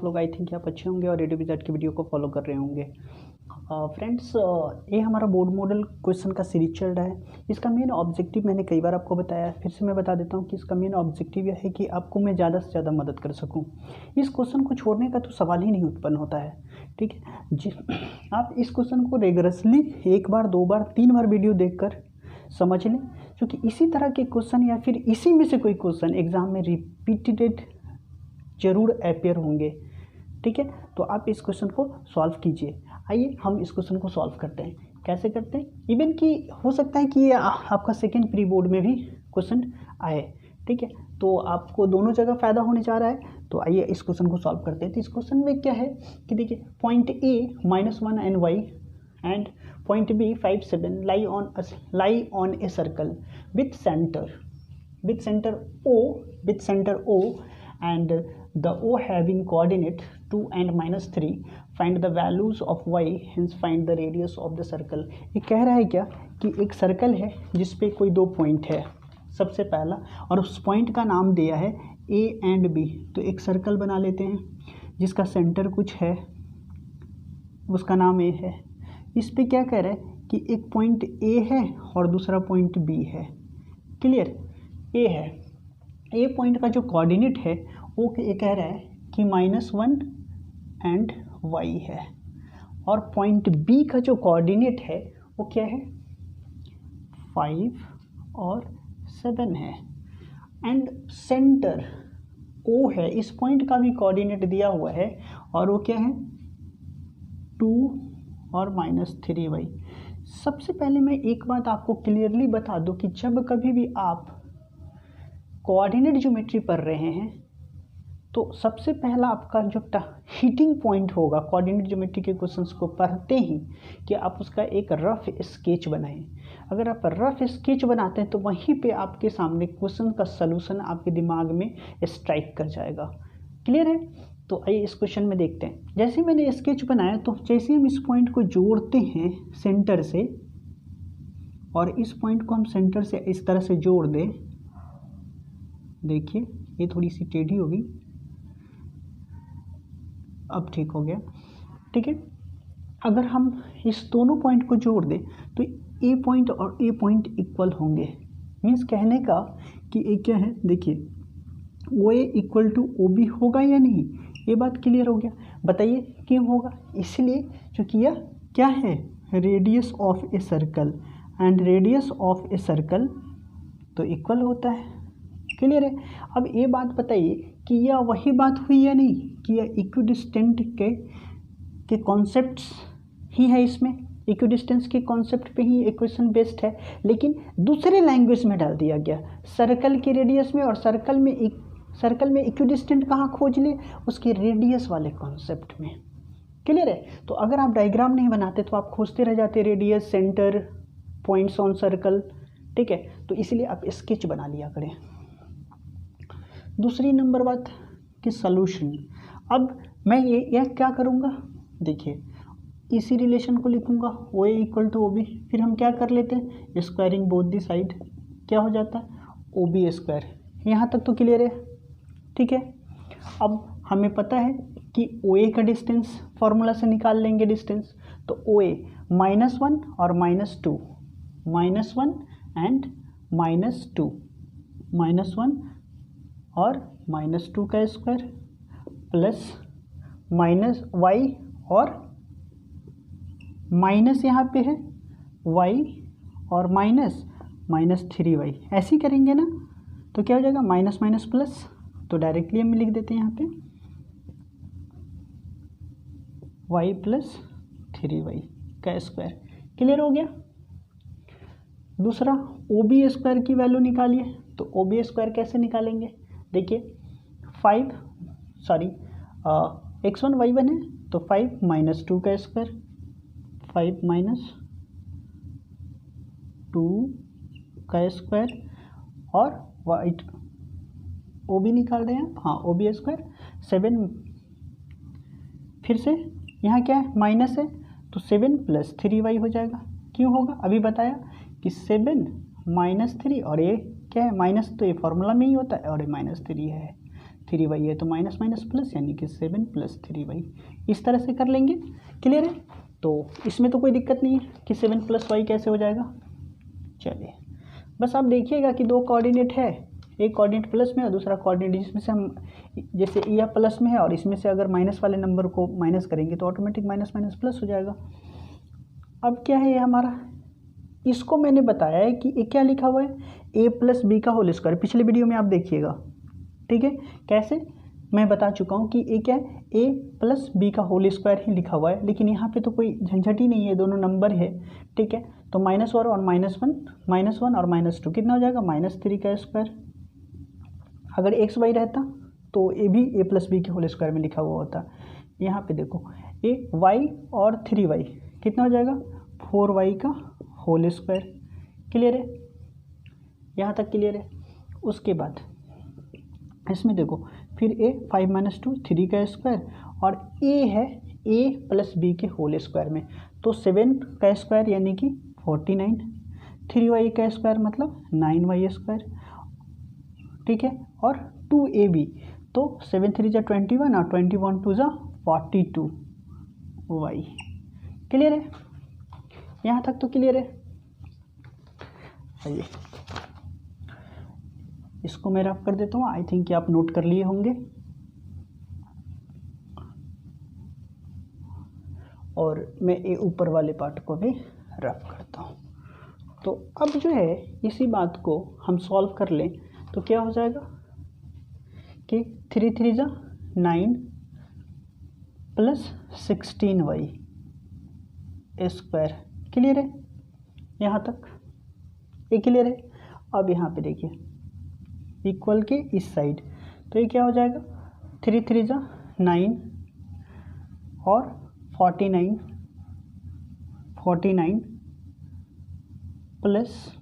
लोग I think आप अच्छे होंगे और AWZ की वीडियो को फॉलो कर रहे होंगे। फ्रेंड्स, ये हमारा बोर्ड मॉडल क्वेश्चन का सीरीज चल रहा है। इसका मेन ऑब्जेक्टिव मैंने कई बार आपको बताया, फिर से मैं बता देता हूँ कि इसका मेन ऑब्जेक्टिव यह है कि आपको मैं ज़्यादा से ज़्यादा मदद कर सकूँ। इस क्वेश्चन को छोड़ने का तो सवाल ही नहीं उत्पन्न होता है, ठीक है जी। आप इस क्वेश्चन को रेगुलरली 1 बार 2 बार 3 बार वीडियो देखकर समझ लें, क्योंकि इसी तरह के क्वेश्चन या फिर इसी में से कोई क्वेश्चन एग्ज़ाम में रिपीटेड जरूर अपेयर होंगे, ठीक है। तो आप इस क्वेश्चन को सॉल्व कीजिए। आइए हम इस क्वेश्चन को सॉल्व करते हैं। कैसे करते हैं, इवन कि हो सकता है कि ये आपका सेकेंड प्री बोर्ड में भी क्वेश्चन आए, ठीक है। तो आपको दोनों जगह फ़ायदा होने जा रहा है। तो आइए इस क्वेश्चन को सॉल्व करते हैं। तो इस क्वेश्चन में क्या है कि देखिए, point A -1 and y and point B 5 7 lie on a circle with center O and the O having coordinate 2 and -3. Find the values of y, hence find the radius of the circle. ये कह रहा है क्या कि एक circle है जिस पे कोई 2 पॉइंट है सबसे पहला, और उस पॉइंट का नाम दिया है A and B। तो एक सर्कल बना लेते हैं जिसका सेंटर कुछ है, उसका नाम A है। इस पे क्या कह रहा है कि एक पॉइंट A है और दूसरा पॉइंट B है। क्लियर, A है, A पॉइंट का जो कोऑर्डिनेट है वो ये कह रहा है कि -1 एंड y है, और पॉइंट B का जो कोऑर्डिनेट है वो क्या है 5 और 7 है, एंड सेंटर O है। इस पॉइंट का भी कोऑर्डिनेट दिया हुआ है और वो क्या है 2 और -3y। सबसे पहले मैं एक बात आपको क्लियरली बता दूं कि जब कभी भी आप कोऑर्डिनेट ज्योमेट्री पढ़ रहे हैं तो सबसे पहला आपका जो हिटिंग पॉइंट होगा कोऑर्डिनेट ज्योमेट्री के क्वेश्चंस को पढ़ते ही, कि आप उसका एक रफ स्केच बनाएं। अगर आप रफ स्केच बनाते हैं तो वहीं पे आपके सामने क्वेश्चन का सलूशन आपके दिमाग में स्ट्राइक कर जाएगा। क्लियर है। तो आइए इस क्वेश्चन में देखते हैं। जैसे मैंने स्केच बनाया, तो जैसे हम इस पॉइंट को जोड़ते हैं सेंटर से, और इस पॉइंट को हम सेंटर से इस तरह से जोड़ दें, देखिए ये थोड़ी सी टेढ़ी होगी, अब ठीक हो गया, ठीक है। अगर हम इस दोनों पॉइंट को जोड़ दें तो ए पॉइंट और ए पॉइंट इक्वल होंगे। मीन्स कहने का कि ये क्या है, देखिए ओ ए इक्वल टू ओ बी होगा या नहीं, ये बात क्लियर हो गया। बताइए क्यों होगा, इसलिए क्योंकि यह क्या है radius of a circle, and radius of a circle तो इक्वल होता है। क्लियर है। अब ये बात बताइए कि यह वही बात हुई या नहीं, कि यह इक्विडिस्टेंट के कॉन्सेप्ट्स ही है। इसमें इक्विडिस्टेंस के कॉन्सेप्ट पे ही इक्वेशन बेस्ड है, लेकिन दूसरे लैंग्वेज में डाल दिया गया सर्कल के रेडियस में, और सर्कल में इक्विडिस्टेंट कहाँ खोज ले, उसके रेडियस वाले कॉन्सेप्ट में। क्लियर है। तो अगर आप डायग्राम नहीं बनाते तो आप खोजते रह जाते radius, centre, points on circle, ठीक है। तो इसलिए आप स्केच बना लिया करें। दूसरी नंबर बात कि सॉल्यूशन। अब मैं ये क्या करूँगा, देखिए इसी रिलेशन को लिखूँगा ओ ए इक्वल टू ओ बी, फिर हम क्या कर लेते हैं स्क्वायरिंग बोथ दी साइड, क्या हो जाता है ओ बी स्क्वायर। यहाँ तक तो क्लियर है, ठीक है। अब हमें पता है कि ओ ए का डिस्टेंस फॉर्मूला से निकाल लेंगे डिस्टेंस, तो ओ ए -1 और -2, -1 एंड -2, -1 और -2 का स्क्वायर प्लस -y और माइनस यहाँ पे है y और -3y, ऐसे ही करेंगे ना। तो क्या हो जाएगा माइनस माइनस प्लस, तो डायरेक्टली हम लिख देते हैं यहाँ पे y + 3y का स्क्वायर। क्लियर हो गया। दूसरा ओ बी स्क्वायर की वैल्यू निकालिए। तो ओ बी स्क्वायर कैसे निकालेंगे, देखिए x1 y1 है, तो 5 - 2 का स्क्वायर, 5 - 2 का स्क्वायर, और वाइट ओ बी निकाल रहे हैं, हाँ ओ बी स्क्वायर 7, फिर से यहाँ क्या है माइनस है, तो 7 + 3y हो जाएगा। क्यों होगा, अभी बताया कि 7 - 3, और ये क्या है माइनस, तो ये फॉर्मूला में ही होता है, और ये -3 है, 3y है तो माइनस माइनस प्लस यानी कि 7 + 3y, इस तरह से कर लेंगे। क्लियर है? तो इसमें तो कोई दिक्कत नहीं है कि 7 + y कैसे हो जाएगा। चलिए बस आप देखिएगा कि दो कोऑर्डिनेट है, एक कोऑर्डिनेट प्लस में और दूसरा कोऑर्डिनेट जिसमें से हम जैसे यह प्लस में है और इसमें से अगर माइनस वाले नंबर को माइनस करेंगे तो ऑटोमेटिक माइनस माइनस प्लस हो जाएगा। अब क्या है ये हमारा, इसको मैंने बताया है कि ये क्या लिखा हुआ है, a + b का होल स्क्वायर। पिछले वीडियो में आप देखिएगा, ठीक है। कैसे मैं बता चुका हूँ कि ये क्या है, a + b का होल स्क्वायर ही लिखा हुआ है, लेकिन यहाँ पे तो कोई झंझट ही नहीं है, दोनों नंबर है, ठीक है। तो -1 और -1 और -2 कितना हो जाएगा, -3 का स्क्वायर। अगर x y रहता तो ये भी a + b के होल स्क्वायर में लिखा हुआ होता। यहाँ पे देखो ये y और 3y कितना हो जाएगा, 4y का होल स्क्वायर। क्लियर है? यहाँ तक क्लियर है? उसके बाद इसमें देखो फिर a 5 - 2 3 का स्क्वायर और a है a + b के होल स्क्वायर में, तो 7 का स्क्वायर यानी कि 49, 3y का स्क्वायर मतलब 9y स्क्वायर, ठीक है। और 2ab तो 7 3 = 21 और 21 2 = 42y। क्लियर है? यहाँ तक तो क्लियर है। आइए इसको मैं रफ कर देता हूँ, आई थिंक कि आप नोट कर लिए होंगे। और मैं ये ऊपर वाले पार्ट को भी रफ करता हूँ। तो अब जो है इसी बात को हम सॉल्व कर लें तो क्या हो जाएगा कि 3 3 = 9 + 16y स्क्वायर। क्लियर है? यहाँ तक ये क्लियर है। अब यहाँ पे देखिए इक्वल के इस साइड, तो ये क्या हो जाएगा, 3 3 = 9 और 49 plus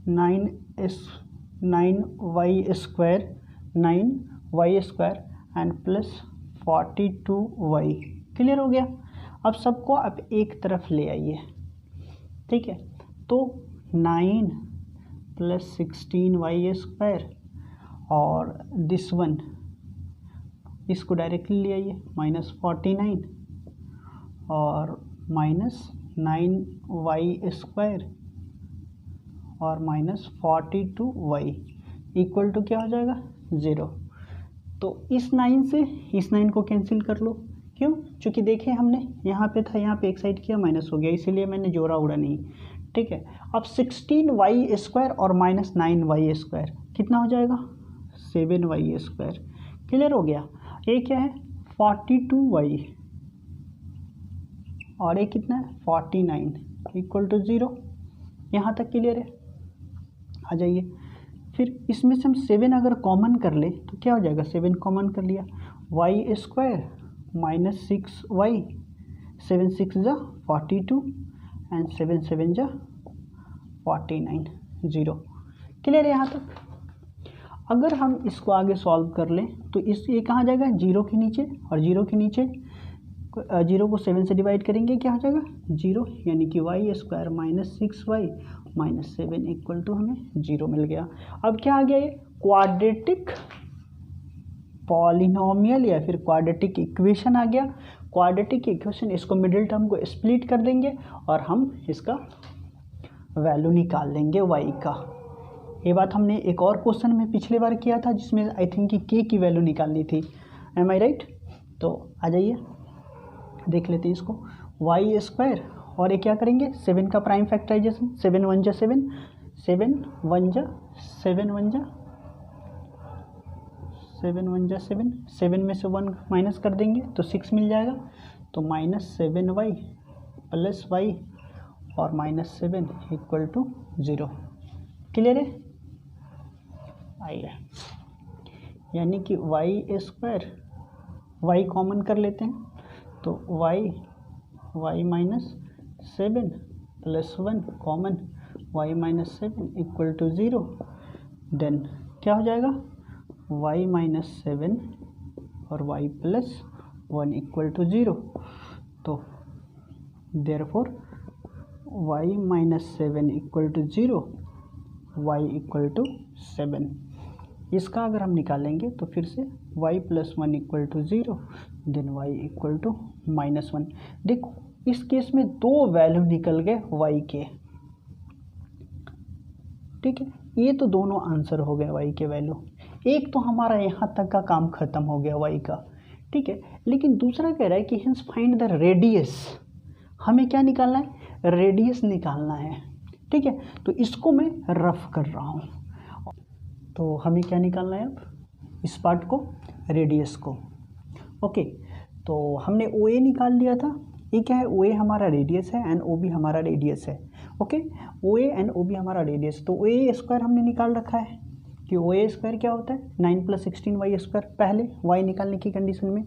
9y square and plus 42y। Clear हो गया? अब सबको आप एक तरफ ले आइए, ठीक है। तो 9 + 16y स्क्वायर और दिस वन इसको डायरेक्टली ले आइए, -49 और -9y स्क्वायर और -42y इक्वल टू क्या हो जाएगा, 0। तो इस 9 से इस 9 को कैंसिल कर लो। क्यों? क्योंकि देखें हमने यहाँ पे था, यहाँ पे एक साइड किया माइनस हो गया, इसीलिए मैंने जोड़ा उड़ा नहीं, ठीक है। अब 16y स्क्वायर और -9y स्क्वायर कितना हो जाएगा, 7y स्क्वायर। क्लियर हो गया? ये क्या है, 42y और ये कितना है, 49 इक्वल टू 0। यहाँ तक क्लियर है? आ जाइए फिर इसमें से हम 7 अगर कॉमन कर ले तो क्या हो जाएगा, 7 कॉमन कर लिया, y square -6y, 7 6 = 42 and 7 7 = 49, 0। Clear है यहाँ तक? अगर हम इसको आगे सॉल्व कर लें तो ये कहाँ जाएगा, 0 के नीचे, और 0 के नीचे 0 को 7 से डिवाइड करेंगे क्या हो जाएगा, 0, यानी कि y square -6y -7 equal to हमें 0 मिल गया। अब क्या आ गया, ये क्वाड्रेटिक पॉलिनोमियल या फिर क्वाड्रेटिक इक्वेशन आ गया। क्वाड्रेटिक इक्वेशन, इसको मिडिल टर्म को स्प्लिट कर देंगे और हम इसका वैल्यू निकाल लेंगे y का। ये बात हमने एक और क्वेश्चन में पिछली बार किया था जिसमें आई थिंक कि k की वैल्यू निकालनी थी। एम आई राइट? तो आ जाइए देख लेते हैं इसको, y स्क्वायर और ये क्या करेंगे, 7 का प्राइम फैक्टराइजेशन, 7 1 = 7, 7 1 = 7 में से 1 माइनस कर देंगे तो 6 मिल जाएगा, तो -7y + y और -7 इक्वल टू 0। क्लियर है? आइए, यानी कि y स्क्वायर, y कॉमन कर लेते हैं तो y -7 + 1 common, y -7 equal to 0। Then क्या हो जाएगा, y -7 और y + 1 इक्वल टू 0। तो therefore y -7 equal to 0, y equal to 7। इसका अगर हम निकालेंगे तो फिर से y plus 1 equal to 0, then y equal to -1। देखो इस केस में दो वैल्यू निकल गए y के, ठीक है, ये तो दोनों आंसर हो गए y के वैल्यू। एक तो हमारा यहाँ तक का काम खत्म हो गया y का, ठीक है। लेकिन दूसरा कह रहा है कि हिंस फाइंड द रेडियस, हमें क्या निकालना है, रेडियस निकालना है, ठीक है। तो इसको मैं रफ कर रहा हूँ, तो हमें क्या निकालना है अब, इस पार्ट को, रेडियस को। ओके, तो हमने ओ ए निकाल लिया था, ये क्या है, ओ ए हमारा रेडियस है एंड ओ बी हमारा रेडियस है। Okay, O A and O B हमारा रेडियस, तो ओ ए स्क्वायर हमने निकाल रखा है कि ओ ए स्क्वायर क्या होता है 9 + 16 वाई स्क्वायर, पहले वाई निकालने की कंडीशन में।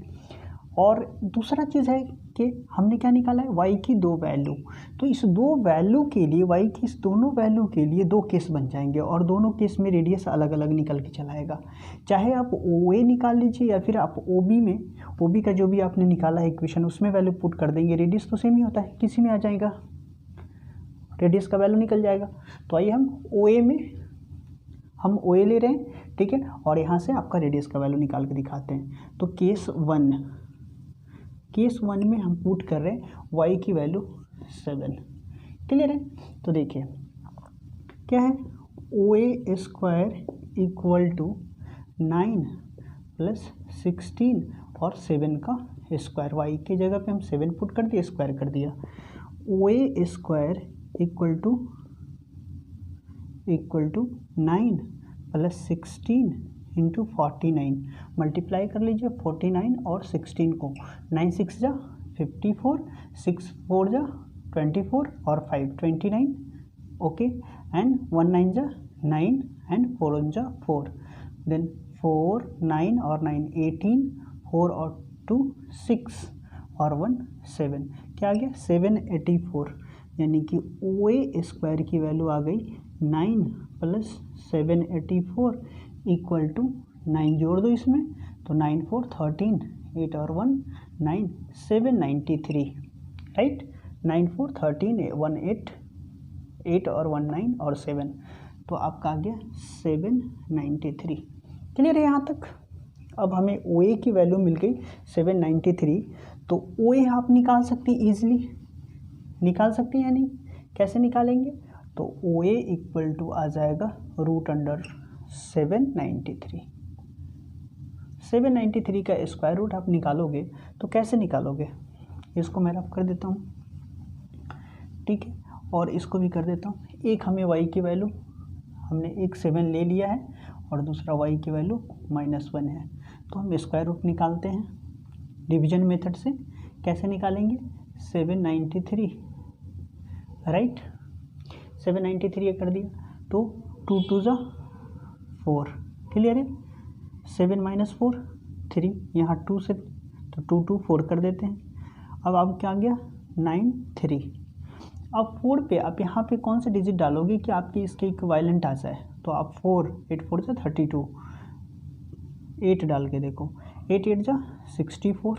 और दूसरा चीज़ है कि हमने क्या निकाला है, y की दो वैल्यू, तो इस दो वैल्यू के लिए, y की इस दोनों वैल्यू के लिए दो केस बन जाएंगे और दोनों केस में रेडियस अलग अलग निकल के चला आएगा। चाहे आप ओ ए निकाल लीजिए या फिर आप ओ बी में, ओ बी का जो भी आपने निकाला है इक्वेशन उसमें वैल्यू पुट कर देंगे, रेडियस तो सेम ही होता है, किसी में आ जाएगा, रेडियस का वैल्यू निकल जाएगा। तो आइए हम ओ ए में, हम ओ ए ले रहे हैं, ठीक है, और यहाँ से आपका रेडियस का वैल्यू निकाल के दिखाते हैं। तो केस वन में हम पुट कर रहे हैं y की वैल्यू 7, क्लियर है। तो देखिए क्या है, ओ ए स्क्वायर इक्वल टू 9 + 16 और 7 का स्क्वायर, y की जगह पे हम 7 पुट कर दिए, स्क्वायर कर दिया। O A square equal to 9 + 16 into 49, multiply कर लीजिए 49 और 16 को, 9 6 जा 54, 6 4 जा 24 और 5 29, ओके, एंड 1 9 जा 9 एंड 4 1 जा 4, देन 4 9 और 9 18, 4 और 2 6 और 1 7, क्या आ गया 784, यानी कि ओ ए स्क्वायर की वैल्यू आ गई 9 + 784 इक्वल टू 9 जोड़ दो इसमें, तो 9 4 13, 8 और 1 9, 793, राइट, 9 4 13 1 8, 8 और 1 9 और 7, तो आपका आ गया 793, क्लियर है यहाँ तक। अब हमें ओ ए की वैल्यू मिल गई 793, तो ओ ए आप निकाल सकते हैं, ईजिली निकाल सकते हैं या नहीं, कैसे निकालेंगे, तो ओ ए इक्वल टू आ जाएगा √793, 793 का स्क्वायर रूट आप निकालोगे तो कैसे निकालोगे, इसको मैं रफ कर देता हूँ, ठीक है, और इसको भी कर देता हूँ। एक हमें y की वैल्यू, हमने एक 7 ले लिया है और दूसरा y की वैल्यू -1 है, तो हम स्क्वायर रूट निकालते हैं डिवीजन मेथड से। कैसे निकालेंगे, 793, राइट, 793 कर दिया, तो 2 2 जा 4, क्लियर है, 7 - 4 3, यहाँ 2 से तो 2 2 4 कर देते हैं। अब क्या आ गया 9 3, अब 4 पे आप यहाँ पे कौन से डिजिट डालोगे कि आपकी इसके इक्विवेलेंट आ जाए, तो आप 4 8 4 से 32, 8 डाल के देखो, 8 8 जा 64,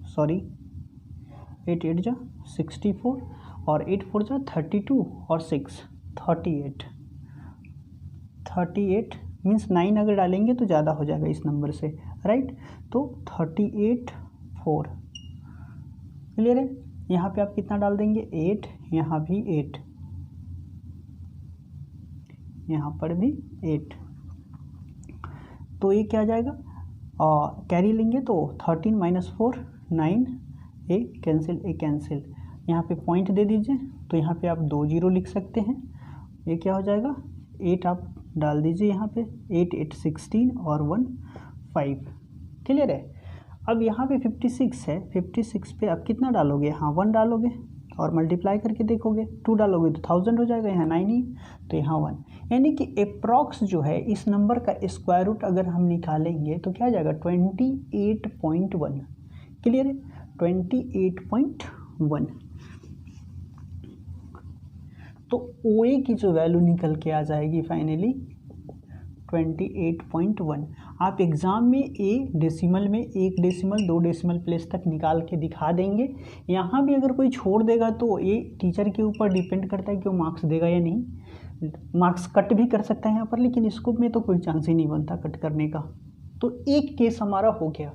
सॉरी 8 8 जा 64 और 8 4 जा 32 और 6 38 मीन्स 9 अगर डालेंगे तो ज़्यादा हो जाएगा इस नंबर से, राइट, तो 38 4, क्लियर है। यहाँ पे आप कितना डाल देंगे 8, यहाँ भी 8, यहाँ पर भी 8, तो ये क्या आ जाएगा, कैरी लेंगे तो 13 - 4 9, ए कैंसिल, यहाँ पे पॉइंट दे दीजिए, तो यहाँ पे आप 2 0 लिख सकते हैं, ये क्या हो जाएगा 8 आप डाल दीजिए यहाँ पे, 8 8 16 और 1 5, क्लियर है। अब यहाँ पे 56 है, 56 पे आप कितना डालोगे, यहाँ 1 डालोगे और मल्टीप्लाई करके देखोगे, 2 डालोगे तो 1000 हो जाएगा, यहाँ 9 ही तो यहाँ 1, यानी कि अप्रॉक्स जो है इस नंबर का स्क्वायर रूट अगर हम निकालेंगे तो क्या आ जाएगा 28.1, क्लियर है, 28.1। तो ओ ए की जो वैल्यू निकल के आ जाएगी फाइनली 28.1। आप एग्ज़ाम में ए डेसिमल में 1 डेसिमल 2 डेसिमल प्लेस तक निकाल के दिखा देंगे। यहाँ भी अगर कोई छोड़ देगा तो ये टीचर के ऊपर डिपेंड करता है कि वो मार्क्स देगा या नहीं। मार्क्स कट भी कर सकते हैं यहाँ पर, लेकिन स्कोप में तो कोई चांस ही नहीं बनता कट करने का। तो एक केस हमारा हो गया।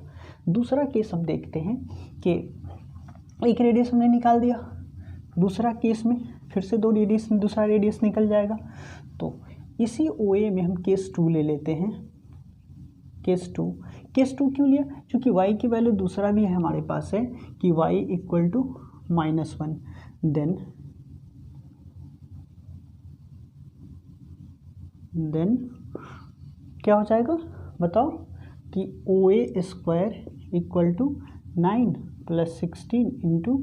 दूसरा केस हम देखते हैं कि एक रेडियस हमने निकाल दिया, दूसरा केस में फिर से दूसरा रेडियस निकल जाएगा। तो इसी OA में हम केस 2 ले लेते हैं। केस 2 क्यों लिया? क्योंकि y की वैल्यू दूसरा भी है हमारे पास है कि y इक्वल टू -1। देन क्या हो जाएगा बताओ कि OA square equal to 9 + 16 into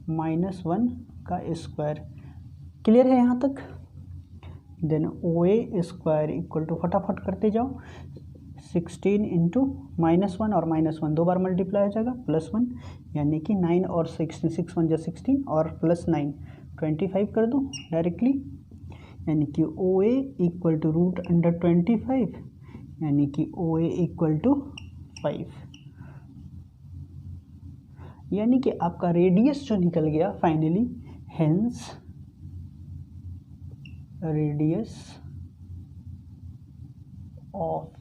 -1 का स्क्वायर। क्लियर है यहाँ तक? Then OA square equal to, फटाफट करते जाओ, 16 इंटू -1 और -1 दो बार मल्टीप्लाई हो जाएगा +1, यानी कि 9 और 16, 6 1 16 और +9 25 कर दूँ डायरेक्टली, यानी कि OA इक्वल टू √25, यानी कि OA इक्वल टू 5, यानी कि आपका रेडियस जो निकल गया finally, hence radius of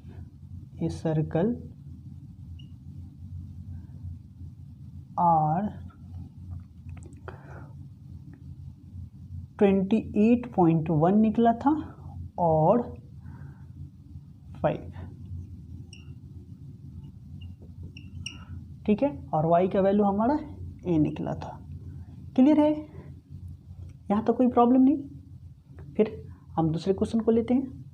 a circle R 28.1 निकला था और 5, ठीक है, और y का वैल्यू हमारा a निकला था। क्लियर है? यहाँ तो कोई प्रॉब्लम नहीं। फिर हम दूसरे क्वेश्चन को लेते हैं।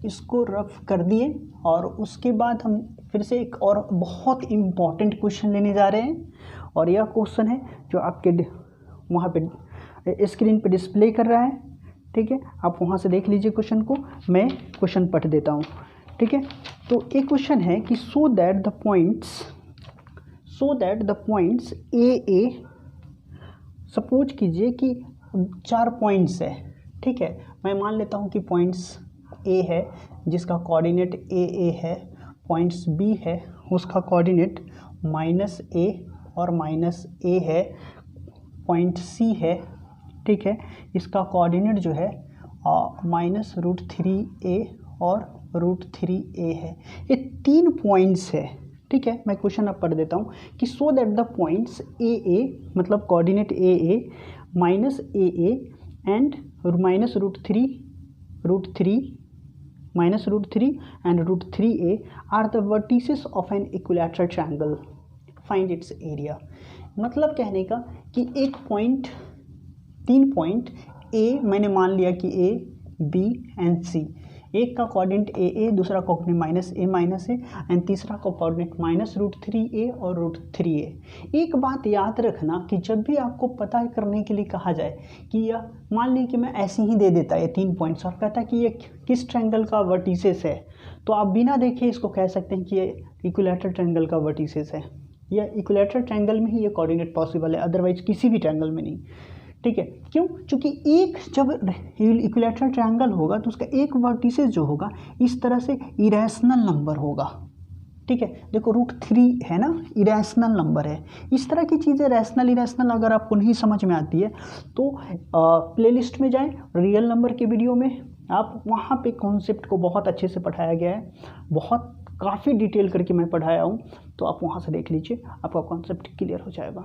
इसको रफ कर दिए और उसके बाद हम फिर से एक और बहुत इम्पॉर्टेंट क्वेश्चन लेने जा रहे हैं, और यह क्वेश्चन है जो आपके वहाँ पे स्क्रीन पे डिस्प्ले कर रहा है, ठीक है, आप वहाँ से देख लीजिए क्वेश्चन को। मैं क्वेश्चन पढ़ देता हूँ, ठीक है। तो एक क्वेश्चन है कि so that the points A, suppose कीजिए कि 4 पॉइंट्स है, ठीक है। मैं मान लेता हूँ कि पॉइंट्स ए है जिसका कोऑर्डिनेट ए है, पॉइंट्स बी है उसका कोऑर्डिनेट -a और -a है, पॉइंट सी है, ठीक है, इसका कोऑर्डिनेट जो है -√3a और √3a है। ये 3 पॉइंट्स है, ठीक है। मैं क्वेश्चन अब पढ़ देता हूँ कि so that the points A मतलब coordinate A -aa and -√3 and √3a are the vertices of an equilateral triangle. Find its area. मतलब कहने का कि एक पॉइंट, 3 पॉइंट A मैंने मान लिया कि A, B एंड C, एक का कोऑर्डिनेट AA, दूसरा कोऑर्डिनेट -a एंड तीसरा का कोऑर्डिनेट -√3a और √3a। एक बात याद रखना कि जब भी आपको पता करने के लिए कहा जाए कि यह, मान लीजिए कि मैं ऐसे ही दे देता है 3 पॉइंट्स और कहता है कि ये किस ट्रायंगल का वर्टिसेस है, तो आप बिना देखे इसको कह सकते हैं कि ये इक्विलैटरल ट्रायंगल का वर्टिसेस है, या इक्विलैटरल ट्रायंगल में ही ये कोऑर्डिनेट पॉसिबल है, अदरवाइज किसी भी ट्रायंगल में नहीं, ठीक है। क्यों? क्योंकि एक जब इक्विलैटरल ट्रायंगल होगा तो उसका एक वर्टिसेस जो होगा इस तरह से इरेशनल नंबर होगा, ठीक है। देखो √3 है ना, इरेशनल नंबर है। इस तरह की चीज़ें रैशनल इरेशनल अगर आपको नहीं समझ में आती है तो प्लेलिस्ट में जाएं, रियल नंबर के वीडियो में आप वहाँ पे कॉन्सेप्ट को बहुत अच्छे से पढ़ाया गया है, बहुत काफ़ी डिटेल करके मैं पढ़ाया हूँ, तो आप वहाँ से देख लीजिए, आपका कॉन्सेप्ट क्लियर हो जाएगा।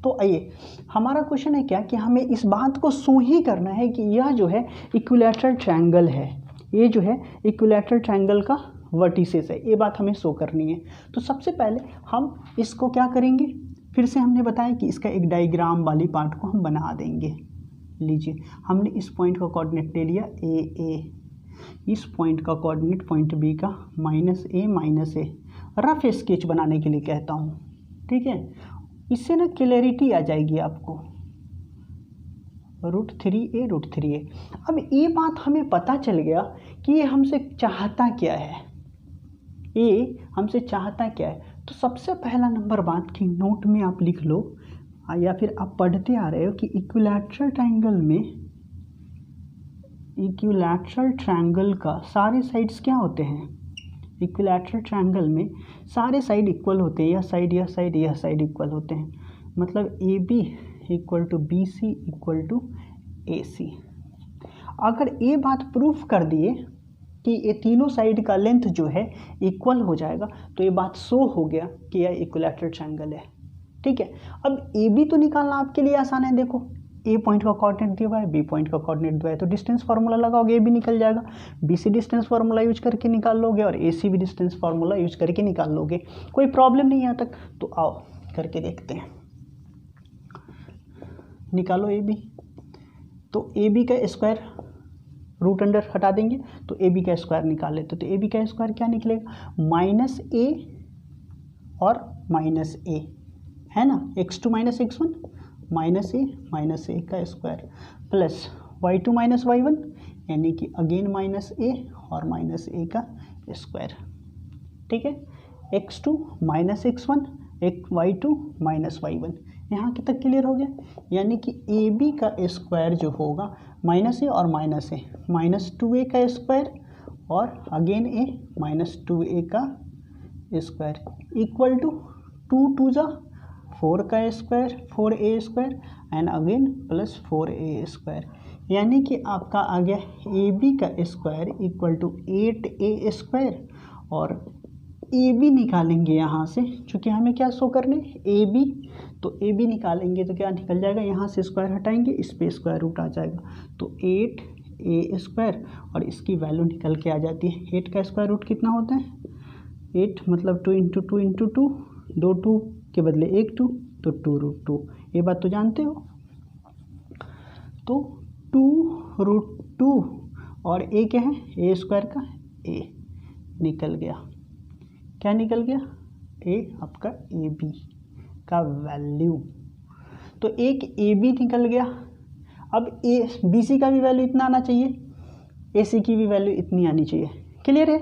तो आइए, हमारा क्वेश्चन है क्या कि हमें इस बात को शो ही करना है कि यह जो है इक्विलैटरल ट्रायंगल है, ये जो है इक्विलैटरल ट्रायंगल का वर्टिसेस है, ये बात हमें शो करनी है। तो सबसे पहले हम इसको क्या करेंगे, फिर से हमने बताया कि इसका एक डायग्राम वाली पार्ट को हम बना देंगे। लीजिए, हमने इस पॉइंट का कोऑर्डिनेट ले लिया a, इस पॉइंट का कोऑर्डिनेट पॉइंट बी का -a, रफ स्केच बनाने के लिए कहता हूँ, ठीक है। इससे ना क्लैरिटी आ जाएगी आपको, √3a। अब ये बात हमें पता चल गया कि ये हमसे चाहता क्या है, ये हमसे चाहता क्या है। तो सबसे पहला नंबर बात कि नोट में आप लिख लो या फिर आप पढ़ते आ रहे हो कि इक्विलैटरल ट्रायंगल में, इक्विलैटरल ट्रायंगल का सारे साइड्स क्या होते हैं, इक्विलैटरल ट्रायंगल में सारे साइड इक्वल होते हैं, यह साइड इक्वल होते हैं, मतलब A B equal to B C equal to A C. अगर ये बात प्रूफ कर दिए कि ये तीनों साइड का लेंथ जो है इक्वल हो जाएगा, तो ये बात शो हो गया कि यह इक्विलैटरल ट्रायंगल है। ठीक है, अब ए बी तो निकालना आपके लिए आसान है। देखो ए पॉइंट का कोऑर्डिनेट दिया हुआ है, बी पॉइंट का कोऑर्डिनेट दिया है, तो डिस्टेंस फार्मूला लगाओगे, ए भी निकल जाएगा। B C distance formula use करके निकाल लोगे और ए सी भी डिस्टेंस फार्मूला यूज करके निकाल लोगे, कोई प्रॉब्लम नहीं यहाँ तक। तो आओ करके देखते हैं, निकालो ए बी। तो ए बी का स्क्वायर रूट अंडर हटा देंगे तो ए बी का स्क्वायर निकाल लेते, तो ए बी का स्क्वायर क्या निकलेगा, माइनस ए और माइनस ए है ना, x2 माइनस x1 माइनस ए का square plus y2 minus y1 यानी कि अगेन माइनस ए और माइनस ए का स्क्वायर। ठीक है, x2 minus x1 y2 minus y1, यहाँ के तक क्लियर हो गया। यानी कि ए बी का स्क्वायर जो होगा माइनस ए और माइनस ए, माइनस 2a का स्क्वायर और अगेन ए माइनस 2a का स्क्वायर इक्वल टू 2 2 जा 4 का square 4a square and again plus 4a square, यानी कि आपका आ गया ए बी का square equal to 8a square. और ए बी निकालेंगे यहाँ से, चूँकि हमें क्या शो करने ए बी, तो ए बी निकालेंगे तो क्या निकल जाएगा, यहाँ से स्क्वायर हटाएंगे, इस पे स्क्वायर रूट आ जाएगा, तो 8a स्क्वायर और इसकी वैल्यू निकल के आ जाती है। 8 का स्क्वायर रूट कितना होता है, 8 मतलब 2 इंटू 2 इंटू 2, 2 2 के बदले 1 2, तो 2 रूट 2, ये बात तो जानते हो। तो 2 रूट 2 और ए क्या है, ए स्क्वायर का ए निकल गया, क्या निकल गया, ए आपका ए बी का वैल्यू। तो एक ए बी निकल गया। अब ए बी सी का भी वैल्यू इतना आना चाहिए, ए सी की भी वैल्यू इतनी आनी चाहिए, क्लियर है।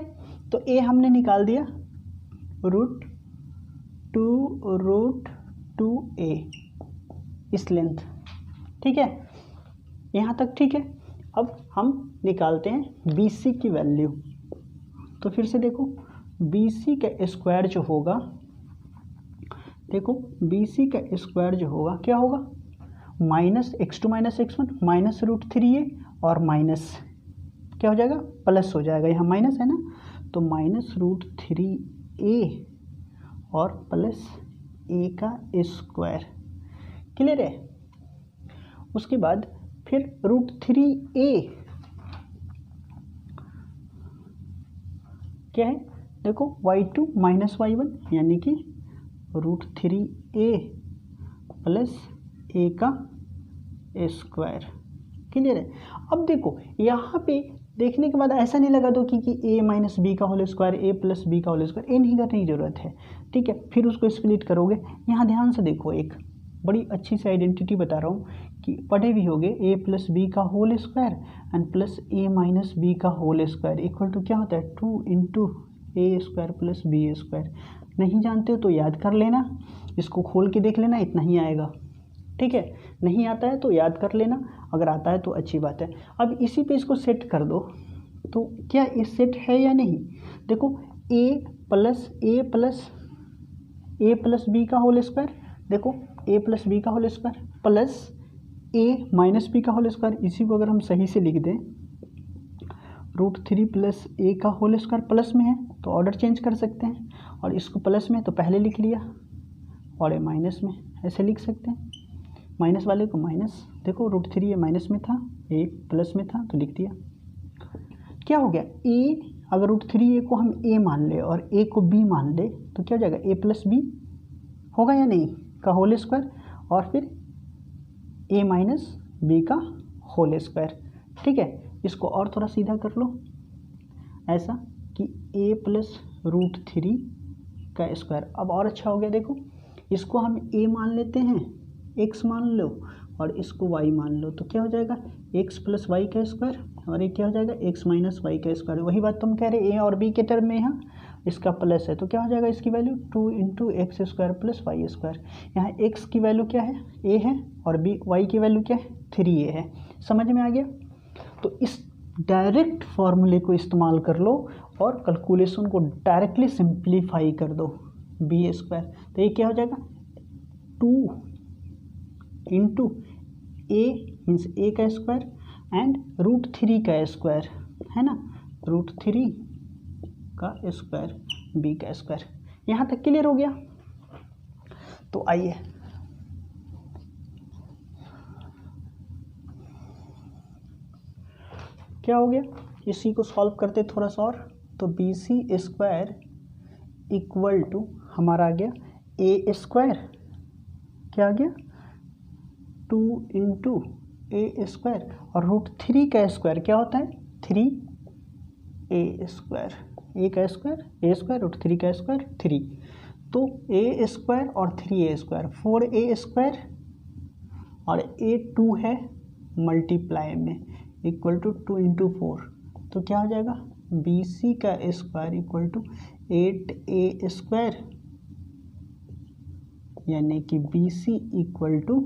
तो ए हमने निकाल दिया रूट 2√2a इस लेंथ, ठीक है, यहाँ तक ठीक है। अब हम निकालते हैं बी सी की वैल्यू। तो फिर से देखो बी सी का स्क्वायर जो होगा, देखो बी सी का स्क्वायर जो होगा क्या होगा, minus x2 minus x1 minus √3a और माइनस क्या हो जाएगा, प्लस हो जाएगा, यहाँ माइनस है ना, तो माइनस √3a और प्लस a का स्क्वायर, क्लियर है। उसके बाद फिर √3a क्या है, देखो y2 माइनस y1 यानी कि √3a प्लस a का स्क्वायर, क्लियर है। अब देखो यहाँ पे देखने के बाद ऐसा नहीं लगा दो कि a माइनस बी का whole square a plus B का होल स्क्वायर, ये नहीं करने की ज़रूरत है, ठीक है। फिर उसको स्प्लिट करोगे, यहाँ ध्यान से देखो, एक बड़ी अच्छी सी आइडेंटिटी बता रहा हूँ कि पढ़े भी होगे, a प्लस बी का whole square and plus a minus B का होल स्क्वायर इक्वल टू क्या होता है, 2 into A square plus B square. नहीं जानते हो तो याद कर लेना, इसको खोल के देख लेना, इतना ही आएगा, ठीक है। नहीं आता है तो याद कर लेना, अगर आता है तो अच्छी बात है। अब इसी पे इसको सेट कर दो, तो क्या ये सेट है या नहीं, देखो a प्लस बी का होल स्क्वायर, देखो a प्लस बी का whole square plus a minus B का होल स्क्वायर, इसी को अगर हम सही से लिख दें √3 प्लस a का होल स्क्वायर, प्लस में है तो ऑर्डर चेंज कर सकते हैं, और इसको प्लस में तो पहले लिख लिया और ये माइनस में ऐसे लिख सकते हैं, माइनस वाले को माइनस, देखो √3 ये माइनस में था, a प्लस में था तो लिख दिया। क्या हो गया, a अगर √3a को हम a मान ले और a को b मान ले तो क्या हो जाएगा, a प्लस बी होगा या नहीं का होल स्क्वायर, और फिर a माइनस बी का होल स्क्वायर, ठीक है। इसको और थोड़ा सीधा कर लो ऐसा कि a प्लस √3 का स्क्वायर, अब और अच्छा हो गया। देखो इसको हम a मान लेते हैं, x मान लो, और इसको y मान लो, तो क्या हो जाएगा x प्लस वाई का स्क्वायर, और ये क्या हो जाएगा x माइनस वाई का स्क्वायर। वही बात तुम कह रहे a और b के टर्म में, यहाँ इसका प्लस है तो क्या हो जाएगा, इसकी value 2 into X square plus Y square. यहाँ x की वैल्यू क्या है, a है, और b y की वैल्यू क्या है, 3a है। समझ में आ गया। तो इस डायरेक्ट फार्मूले को इस्तेमाल कर लो और कैलकुलेशन को डायरेक्टली सिंप्लीफाई कर दो, बी स्क्वायर, तो ये क्या हो जाएगा 2 इंटू ए मीन्स ए का स्क्वायर एंड √3 का स्क्वायर है ना, √3 का स्क्वायर बी का स्क्वायर। यहाँ तक क्लियर हो गया। तो आइए क्या हो गया, इसी को सॉल्व करते थोड़ा सा और। तो B C square equal to हमारा आ गया ए स्क्वायर, क्या आ गया 2 इंटू ए स्क्वायर और √3 का स्क्वायर क्या होता है 3 ए स्क्वायर, ए का स्क्वायर ए स्क्वायर √3 का स्क्वायर 3, तो ए स्क्वायर और 3 ए स्क्वायर 4 ए स्क्वायर और ए 2 है मल्टीप्लाई में इक्वल टू 2 इंटू 4, तो क्या हो जाएगा बी सी का square equal to 8 A square, यानी कि B C equal to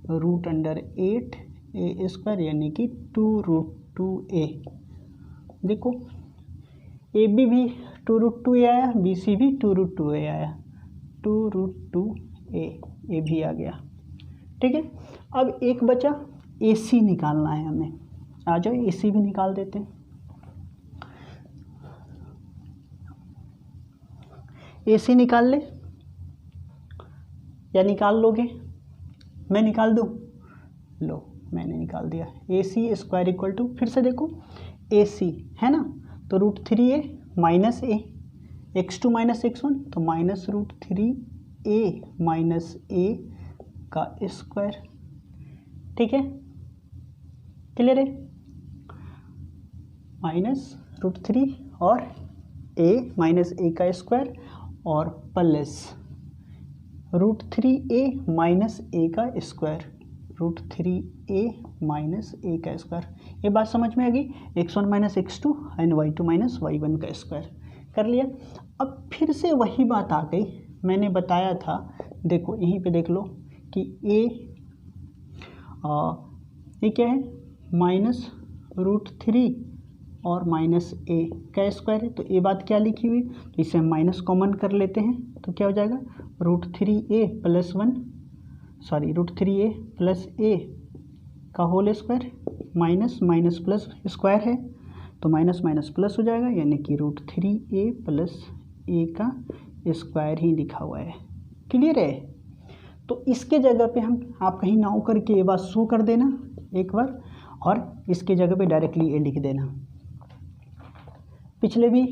√8 A square यानी कि 2√2a। देखो ए बी भी 2√2a आया, बी सी भी 2√2a आया, 2√2a ए भी आ गया। ठीक है, अब एक बचा ए सी निकालना है हमें, आ जाओ ए सी भी निकाल देते हैं। ए सी निकाल ले या निकाल लोगे, मैं निकाल दूँ, लो मैंने निकाल दिया। ए सी स्क्वायर इक्वल टू, फिर से देखो ए सी है ना, तो √3a माइनस ए, x2 माइनस x1 तो माइनस √3a माइनस ए का स्क्वायर। ठीक है, क्लियर है, माइनस √3 और a माइनस ए का स्क्वायर और प्लस √3a माइनस ए का स्क्वायर, √3a माइनस ए का स्क्वायर। ये बात समझ में आ गई, x1 minus x2 and y2 minus y1 का स्क्वायर कर लिया। अब फिर से वही बात आ गई, मैंने बताया था, देखो यहीं पे देख लो कि ये क्या है माइनस √3 और माइनस ए का स्क्वायर है, तो ये बात क्या लिखी हुई, तो इसे हम माइनस कॉमन कर लेते हैं, तो क्या हो जाएगा √3a plus 1 sorry √3a plus A का whole square, minus minus plus square है तो माइनस माइनस प्लस हो जाएगा, यानी कि √3a प्लस ए का स्क्वायर ही लिखा हुआ है। क्लियर है, तो इसके जगह पे हम आप कहीं नाउ करके ये बात शो कर देना एक बार, और इसके जगह पे डायरेक्टली ए लिख देना। पिछले भी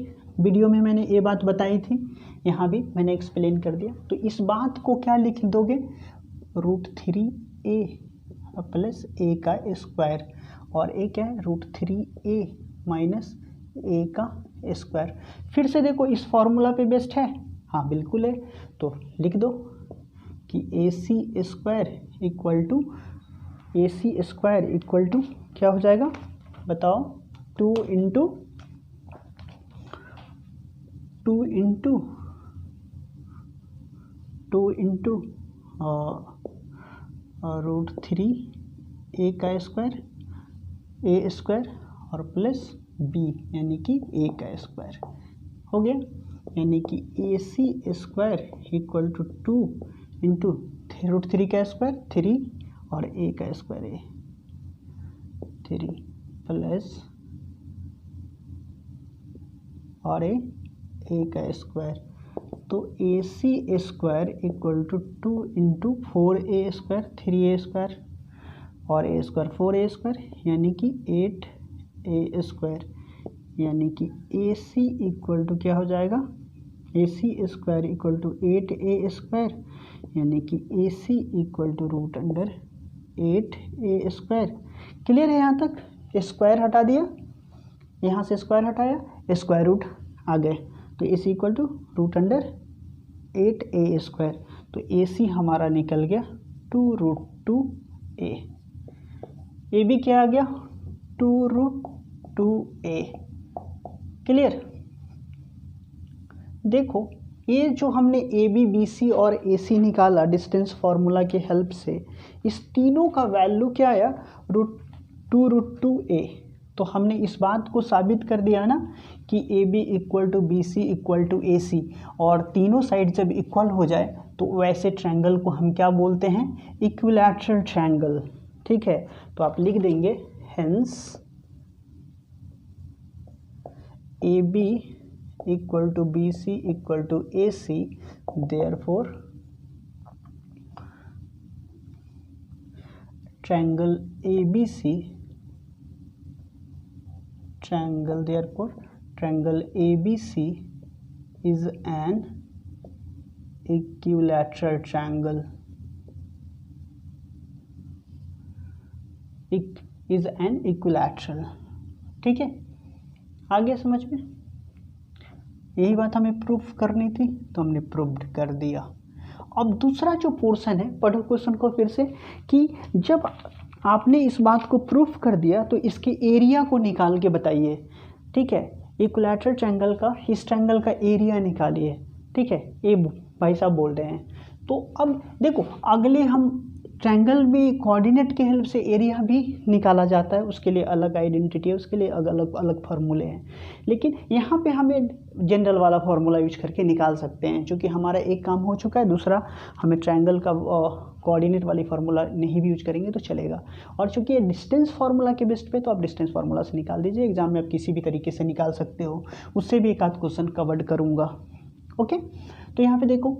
वीडियो में मैंने ये बात बताई थी, यहाँ भी मैंने एक्सप्लेन कर दिया। तो इस बात को क्या लिख दोगे √3a प्लस ए का स्क्वायर, और ए क्या है √3a माइनस ए का स्क्वायर। फिर से देखो इस फॉर्मूला पे बेस्ड है, हाँ बिल्कुल है, तो लिख दो कि A C square equal to क्या हो जाएगा बताओ 2 इंटू √3a का स्क्वायर ए स्क्वायर और प्लस बी यानी कि ए का स्क्वायर हो गया, यानी कि A C square equal to 2 into √3 का स्क्वायर 3 और ए का स्क्वायर ए 3 प्लस और ए का स्क्वायर, तो A C square equal to 2 into 4a square 3a square और ए स्क्वायर 4a स्क्वायर यानी कि 8a स्क्वायर, यानी कि ए सी इक्वल टू क्या हो जाएगा A C square equal to 8a square, यानी कि A C equal to √8a square. Clear है यहाँ तक, स्क्वायर हटा दिया, यहाँ से स्क्वायर हटाया स्क्वायर रूट आ गए, तो A C equal to √8a square, तो ए सी हमारा निकल गया 2√2a, ए भी क्या आ गया 2√2a। क्लियर, देखो ये जो हमने ए बी बी सी और ए सी निकाला डिस्टेंस फार्मूला के हेल्प से, इस तीनों का वैल्यू क्या आया 2√2a, तो हमने इस बात को साबित कर दिया ना कि A B equal to B C equal to A C, और तीनों साइड जब इक्वल हो जाए तो वैसे ट्रायंगल को हम क्या बोलते हैं, इक्विलैटरल ट्रायंगल। ठीक है, तो आप लिख देंगे hence A B equal to B C equal to A C, therefore triangle ABC, triangle ABC is an equilateral triangle, is an equilateral। ठीक है, आ गया समझ में? यही बात हमें प्रूफ करनी थी तो हमने प्रूव्ड कर दिया। अब दूसरा जो पोर्शन है, पढ़ो क्वेश्चन को फिर से, कि जब आपने इस बात को प्रूफ कर दिया तो इसके एरिया को निकाल के बताइए। ठीक है, इक्विलैटरल ट्रायंगल का, इस ट्रायंगल का एरिया निकालिए। ठीक है, ये भाई साहब बोल रहे हैं। तो अब देखो, अगले हम ट्रायंगल में कोऑर्डिनेट के हेल्प से एरिया भी निकाला जाता है, उसके लिए अलग आइडेंटिटी है, उसके लिए अलग अलग फार्मूले हैं। लेकिन यहाँ पे हमें जनरल वाला फार्मूला यूज करके निकाल सकते हैं, क्योंकि हमारा एक काम हो चुका है, दूसरा हमें ट्रायंगल का कोऑर्डिनेट वाली फार्मूला नहीं भी यूज करेंगे तो चलेगा। और चूंकि ये डिस्टेंस फार्मूला के बेस्ट पे, तो आप डिस्टेंस फार्मूला से निकाल दीजिए। एग्जाम में आप किसी भी तरीके से निकाल सकते हो, उससे भी एक आध क्वेश्चन कवर्ड करूँगा। ओके, तो यहाँ पे देखो,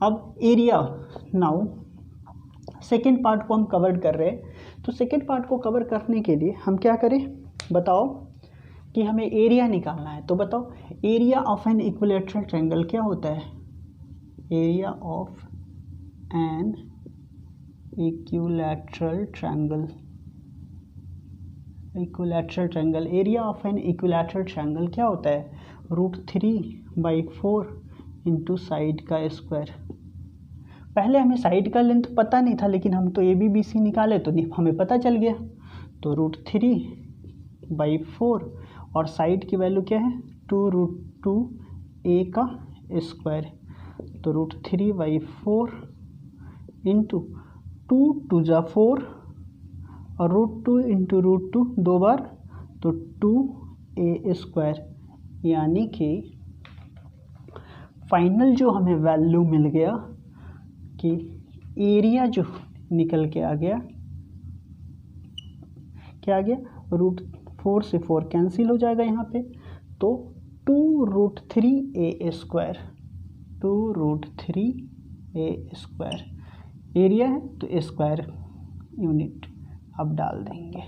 अब एरिया, नाउ सेकेंड पार्ट को हम कवर कर रहे हैं। तो सेकेंड पार्ट को कवर करने के लिए हम क्या करें, बताओ, कि हमें एरिया निकालना है। तो बताओ, area of an equilateral triangle क्या होता है? Area of an equilateral triangle, area of an equilateral triangle क्या होता है? √3/4 इंटू साइड का स्क्वायर। पहले हमें साइड का लेंथ पता नहीं था, लेकिन हम तो ए बी बी सी निकाले तो हमें पता चल गया। तो √3/4 और साइड की वैल्यू क्या है? 2√2a का स्क्वायर। तो √3/4 इंटू 2 2 जा 4 और √2 इंटू √2 दो बार, तो 2a², यानी कि फाइनल जो हमें वैल्यू मिल गया कि एरिया जो निकल के आ गया, क्या आ गया? √4 से 4 कैंसिल हो जाएगा यहाँ पे, तो 2√3a², 2√3a²। एरिया है तो स्क्वायर यूनिट अब डाल देंगे।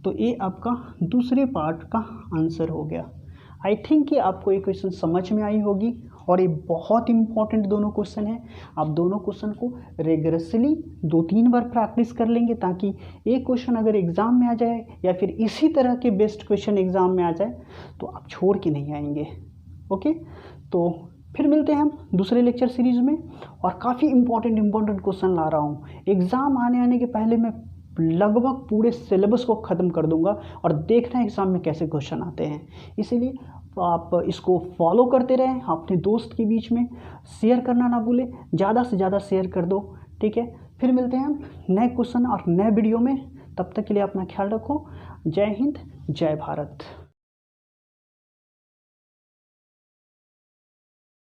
तो ये आपका दूसरे पार्ट का आंसर हो गया। आई थिंक ये आपको ये क्वेश्चन समझ में आई होगी, और ये बहुत इंपॉर्टेंट दोनों क्वेश्चन है। आप दोनों क्वेश्चन को रेगुलरली 2-3 बार प्रैक्टिस कर लेंगे, ताकि एक क्वेश्चन अगर एग्ज़ाम में आ जाए या फिर इसी तरह के बेस्ट क्वेश्चन एग्ज़ाम में आ जाए तो आप छोड़ के नहीं आएंगे। ओके, तो फिर मिलते हैं हम दूसरे लेक्चर सीरीज़ में, और काफ़ी इंपॉर्टेंट क्वेश्चन ला रहा हूँ। एग्ज़ाम आने के पहले मैं लगभग पूरे सिलेबस को ख़त्म कर दूंगा, और देखना है एग्ज़ाम में कैसे क्वेश्चन आते हैं। इसीलिए आप इसको फॉलो करते रहें, अपने दोस्त के बीच में शेयर करना ना भूलें, ज़्यादा से ज़्यादा शेयर कर दो। ठीक है, फिर मिलते हैं हम नए क्वेश्चन और नए वीडियो में। तब तक के लिए अपना ख्याल रखो। जय हिंद, जय भारत।